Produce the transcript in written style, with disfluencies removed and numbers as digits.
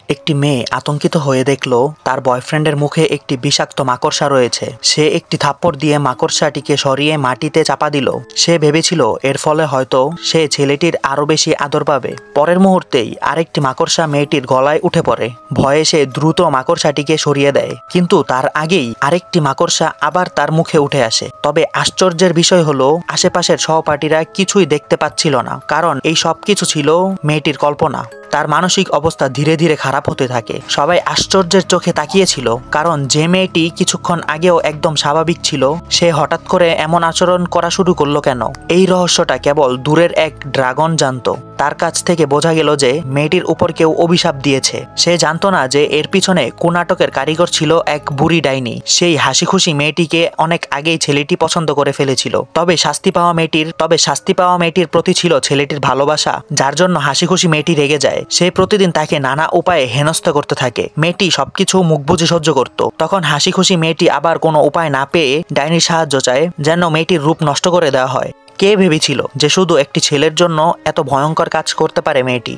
একটি মেয়ে আতঙ্কিত হয়ে দেখল তার বয়ফ্রেন্ডের মুখে একটি বিষাক্ত মাকড়সা রয়েছে। সে একটি থাপ্পড় দিয়ে মাকড়সাটিকে সরিয়ে মাটিতে চাপা দিল। সে ভেবেছিল এর ফলে হয়তো সে ছেলেটির আরো বেশি আদর পাবে। পরের মুহূর্তেই আরেকটি মাকড়সা মেয়েটির গলায় উঠে পড়ে। ভয়ে সে দ্রুত মাকড়সাটিকে সরিয়ে দেয়, কিন্তু তার আগেই আরেকটি মাকড়সা আবার তার মুখে উঠে আসে। তবে আশ্চর্যের বিষয় হলো আশেপাশের সহপাঠীরা কিছুই দেখতে পাচ্ছিল না, কারণ এই সবকিছু ছিল মেয়েটির কল্পনা। তার মানসিক অবস্থা ধীরে ধীরে খারাপ হতে থাকে। সবাই আশ্চর্যের চোখে তাকিয়েছিল, কারণ যে মেয়েটি কিছুক্ষণ আগেও একদম স্বাভাবিক ছিল সে হঠাৎ করে এমন আচরণ করা শুরু করলো কেন। এই রহস্যটা কেবল দূরের এক ড্রাগন জানতো। তার কাছ থেকে বোঝা গেল যে মেয়েটির উপর কেউ অভিশাপ দিয়েছে। সে জানতো না যে এর পিছনে কোন নাটকের কারিগর ছিল এক বুড়ি ডাইনি। সেই হাসি খুশি মেয়েটিকে অনেক আগেই ছেলেটি পছন্দ করে ফেলেছিল। তবে শাস্তি পাওয়া মেয়েটির প্রতি ছিল ছেলেটির ভালোবাসা, যার জন্য হাসি খুশি মেয়েটি রেগে যায়। সে প্রতিদিন তাকে নানা উপায়ে হেনস্থা করতে থাকে। মেয়েটি সবকিছু মুখ বুজে সহ্য করত। তখন হাসি খুশি মেয়েটি আবার কোনো উপায় না পেয়ে ডাইনির সাহায্য চায়, যেন মেয়েটির রূপ নষ্ট করে দেওয়া হয়। কে ভেবেছিল যে শুধু একটি ছেলের জন্য এত ভয়ঙ্কর কাজ করতে পারে মেয়েটি।